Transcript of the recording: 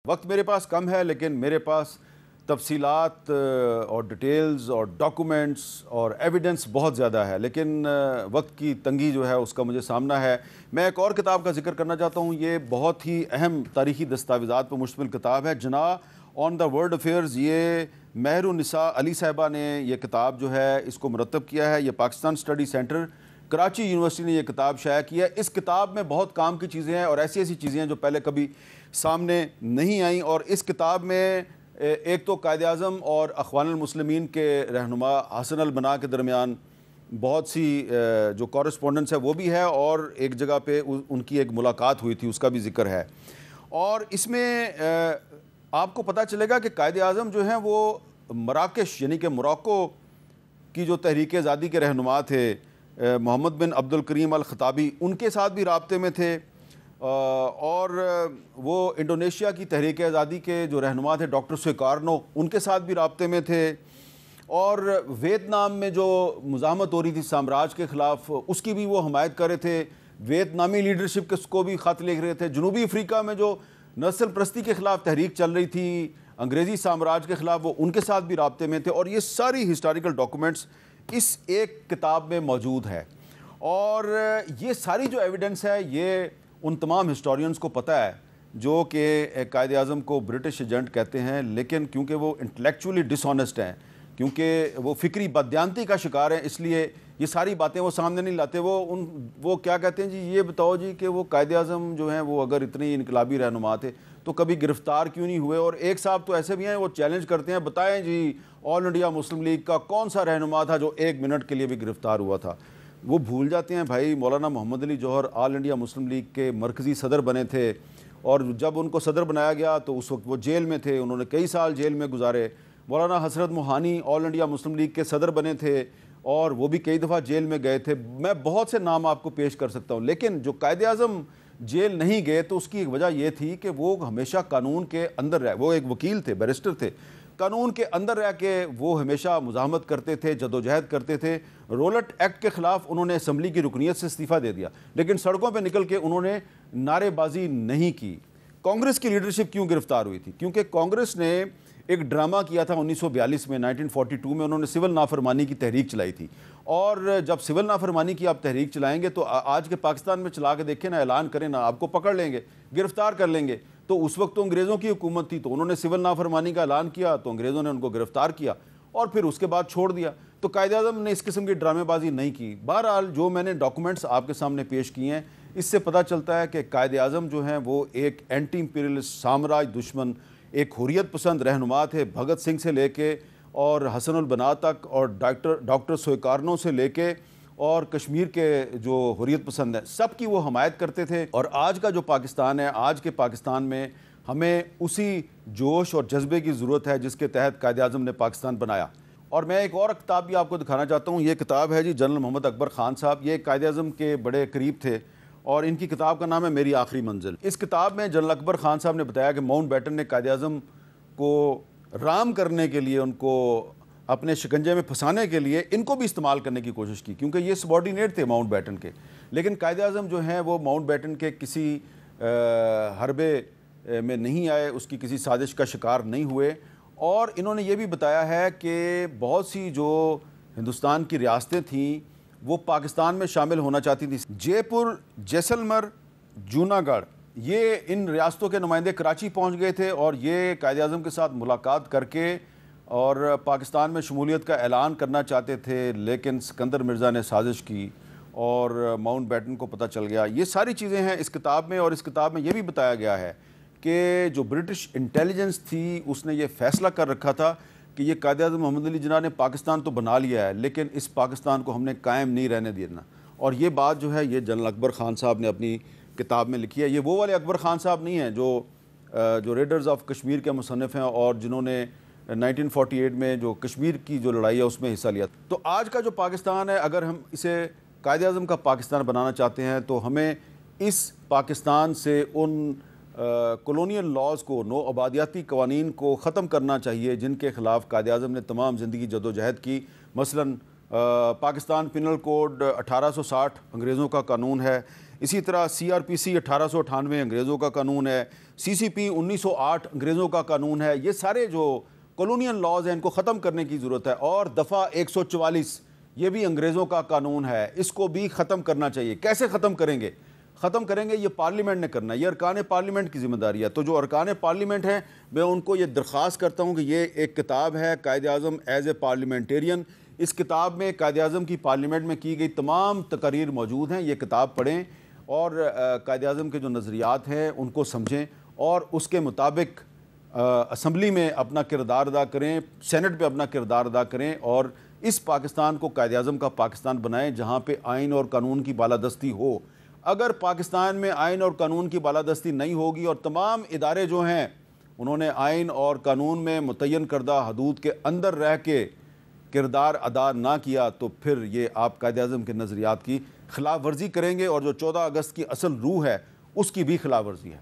وقت میرے پاس کم ہے لیکن میرے پاس تفصیلات اور ڈیٹیلز اور ڈاکومنٹس اور ایویڈنس بہت زیادہ ہے، لیکن وقت کی تنگی جو ہے اس کا مجھے سامنا ہے۔ میں ایک اور کتاب کا ذکر کرنا چاہتا ہوں، یہ بہت ہی اہم تاریخی دستاویزات پر مشتمل کتاب ہے، جناح آن دا ورلڈ افیئرز۔ یہ مہر النساء علی صاحبہ نے یہ کتاب جو ہے اس کو مرتب کیا ہے۔ یہ Pakistan study centre Karachi university نے یہ کتاب شائع کی ہے۔ اس کتاب میں بہت کام کی چیزیں ہیں اور ایسی ایسی چیزیں ہیں جو پہلے کبھی سامنے نہیں آئیں، اور اس کتاب میں ایک تو قائد اعظم اور اخوان المسلمین کے رہنما حسن البنا کے درمیان بہت سی جو کورسپونڈنس ہے وہ بھی ہے، اور ایک جگہ پہ ان کی ایک ملاقات ہوئی تھی اس کا بھی ذکر ہے۔ اور اس میں آپ کو پتہ چلے گا کہ قائد اعظم جو ہیں وہ مراکش یعنی کہ موراکو کی جو تحریک آزادی کے رہنما تھے محمد بن عبد الکریم الخطابی، ان کے ساتھ بھی رابطے میں تھے، اور وہ انڈونیشیا کی تحریک آزادی کے جو رہنما تھے ڈاکٹر سویکارنو، ان کے ساتھ بھی رابطے میں تھے، اور ویتنام میں جو مزاحمت ہو رہی تھی سامراج کے خلاف اس کی بھی وہ حمایت کر رہے تھے، ویتنامی لیڈرشپ کو بھی خط لکھ رہے تھے۔ جنوبی افریقہ میں جو نسل پرستی کے خلاف تحریک چل رہی تھی انگریزی سامراج کے خلاف، وہ ان کے ساتھ بھی رابطے میں تھے، اور یہ ساری ہسٹوریکل ڈاکومنٹس اس ایک کتاب میں موجود ہے۔ اور یہ ساری جو ایویڈنس ہے یہ ان تمام ہسٹورینز کو پتہ ہے جو کہ قائد اعظم کو برٹش ایجنٹ کہتے ہیں، لیکن کیونکہ وہ انٹلیکچولی ڈس آنیسٹ ہیں، کیونکہ وہ فکری بددیانتی کا شکار ہیں، اس لیے یہ ساری باتیں وہ سامنے نہیں لاتے۔ وہ کیا کہتے ہیں جی، یہ بتاؤ جی کہ وہ قائد اعظم جو ہیں وہ اگر اتنے انقلابی رہنما تھے تو کبھی گرفتار کیوں نہیں ہوئے؟ اور ایک صاحب تو ایسے بھی ہیں وہ چیلنج کرتے ہیں، بتائیں جی آل انڈیا مسلم لیگ کا کون سا رہنما تھا جو 1 منٹ کے لیے بھی گرفتار ہوا تھا؟ وہ بھول جاتے ہیں بھائی، مولانا محمد علی جوہر آل انڈیا مسلم لیگ کے مرکزی صدر بنے تھے، اور جب ان کو صدر بنایا گیا تو اس وقت وہ جیل میں تھے، انہوں نے کئی سال جیل میں گزارے۔ مولانا حسرت موہانی آل انڈیا مسلم لیگ کے صدر بنے تھے اور وہ بھی کئی دفعہ جیل میں گئے تھے۔ میں بہت سے نام آپ کو پیش کر سکتا ہوں، لیکن جو قائد اعظم جیل نہیں گئے تو اس کی ایک وجہ یہ تھی کہ وہ ہمیشہ قانون کے اندر رہے۔ وہ ایک وکیل تھے، بیرسٹر تھے، قانون کے اندر رہ کے وہ ہمیشہ مزاحمت کرتے تھے، جدوجہد کرتے تھے۔ رولٹ ایکٹ کے خلاف انہوں نے اسمبلی کی رکنیت سے استعفیٰ دے دیا، لیکن سڑکوں پہ نکل کے انہوں نے نعرے بازی نہیں کی۔ کانگریس کی لیڈرشپ کیوں گرفتار ہوئی تھی؟ کیونکہ کانگریس نے ایک ڈرامہ کیا تھا 1942 میں، 1942 میں انہوں نے سول نافرمانی کی تحریک چلائی تھی، اور جب سول نافرمانی کی آپ تحریک چلائیں گے تو آج کے پاکستان میں چلا کے دیکھیں نا، اعلان کریں نا، آپ کو پکڑ لیں گے، گرفتار کر لیں گے۔ تو اس وقت تو انگریزوں کی حکومت تھی، تو انہوں نے سول نافرمانی کا اعلان کیا تو انگریزوں نے ان کو گرفتار کیا اور پھر اس کے بعد چھوڑ دیا۔ تو قائد اعظم نے اس قسم کی ڈرامے بازی نہیں کی۔ بہرحال جو میں نے ڈاکومنٹس آپ کے سامنے پیش کیے ہیں اس سے پتہ چلتا ہے کہ قائد اعظم جو ہیں وہ ایک اینٹی امپیریلسٹ سامراج دشمن، ایک حریت پسند رہنما تھے، بھگت سنگھ سے لے کے اور حسن البنا تک، اور ڈاکٹر سویکارنو سے لے کے اور کشمیر کے جو حریت پسند ہیں سب کی وہ حمایت کرتے تھے۔ اور آج کا جو پاکستان ہے، آج کے پاکستان میں ہمیں اسی جوش اور جذبے کی ضرورت ہے جس کے تحت قائد اعظم نے پاکستان بنایا۔ اور میں ایک اور کتاب بھی آپ کو دکھانا چاہتا ہوں۔ یہ کتاب ہے جی جنرل محمد اکبر خان صاحب، یہ قائد اعظم کے بڑے قریب تھے، اور ان کی کتاب کا نام ہے میری آخری منزل۔ اس کتاب میں جنرل اکبر خان صاحب نے بتایا کہ ماؤنٹ بیٹن نے قائد اعظم کو رام کرنے کے لیے، ان کو اپنے شکنجے میں پھنسانے کے لیے ان کو بھی استعمال کرنے کی کوشش کی، کیونکہ یہ سبارڈینیٹ تھے ماؤنٹ بیٹن کے، لیکن قائد اعظم جو ہیں وہ ماؤنٹ بیٹن کے کسی حربے میں نہیں آئے، اس کی کسی سازش کا شکار نہیں ہوئے۔ اور انہوں نے یہ بھی بتایا ہے کہ بہت سی جو ہندوستان کی ریاستیں تھیں وہ پاکستان میں شامل ہونا چاہتی تھیں۔ جے پور، جیسلمر، جوناگڑھ، یہ ان ریاستوں کے نمائندے کراچی پہنچ گئے تھے، اور یہ قائد اعظم کے ساتھ ملاقات کر کے اور پاکستان میں شمولیت کا اعلان کرنا چاہتے تھے، لیکن سکندر مرزا نے سازش کی اور ماؤنٹ بیٹن کو پتہ چل گیا۔ یہ ساری چیزیں ہیں اس کتاب میں، اور اس کتاب میں یہ بھی بتایا گیا ہے کہ جو برٹش انٹیلیجنس تھی اس نے یہ فیصلہ کر رکھا تھا کہ یہ قائد اعظم محمد علی جناح نے پاکستان تو بنا لیا ہے، لیکن اس پاکستان کو ہم نے قائم نہیں رہنے دینا۔ اور یہ بات جو ہے یہ جنرل اکبر خان صاحب نے اپنی کتاب میں لکھی ہے۔ یہ وہ والے اکبر خان صاحب نہیں ہیں جو ریڈرز آف کشمیر کے مصنف ہیں اور جنہوں نے 1948 میں جو کشمیر کی جو لڑائی ہے اس میں حصہ لیا۔ تو آج کا جو پاکستان ہے، اگر ہم اسے قائد اعظم کا پاکستان بنانا چاہتے ہیں تو ہمیں اس پاکستان سے ان کولونیل لاز کو، نو آبادیاتی قوانین کو ختم کرنا چاہیے جن کے خلاف قائد اعظم نے تمام زندگی جدوجہد کی۔ مثلاً پاکستان پینل کوڈ 1860 انگریزوں کا قانون ہے، اسی طرح CRPC 1898 انگریزوں کا قانون ہے، CCP 1908 انگریزوں کا قانون ہے. یہ سارے جو کالونیل لاز ہیں ان کو ختم کرنے کی ضرورت ہے. اور دفعہ 144 یہ بھی انگریزوں کا قانون ہے، اس کو بھی ختم کرنا چاہیے. کیسے ختم کریں گے؟ یہ پارلیمنٹ نے کرنا ہے، یہ ارکان پارلیمنٹ کی ذمہ داری ہے. تو جو ارکان پارلیمنٹ ہیں میں ان کو یہ درخواست کرتا ہوں کہ یہ ایک کتاب ہے Quaid Azam as a parliamentarian. اس کتاب میں قائد اعظم کی پارلیمنٹ میں کی گئی تمام تقاریر موجود ہیں. یہ کتاب پڑھیں اور قائد اعظم کے جو نظریات ہیں ان کو سمجھیں اور اس کے مطابق اسمبلی میں اپنا کردار ادا کریں، سینٹ پہ اپنا کردار ادا کریں اور اس پاکستان کو قائد اعظم کا پاکستان بنائیں جہاں پہ آئین اور قانون کی بالادستی ہو. اگر پاکستان میں آئین اور قانون کی بالادستی نہیں ہوگی اور تمام ادارے جو ہیں انہوں نے آئین اور قانون میں متعین کردہ حدود کے اندر رہ کے کردار ادا نہ کیا تو پھر یہ آپ قائد اعظم کے نظریات کی خلاف ورزی کریں گے اور جو 14 اگست کی اصل روح ہے اس کی بھی خلاف ورزی ہے.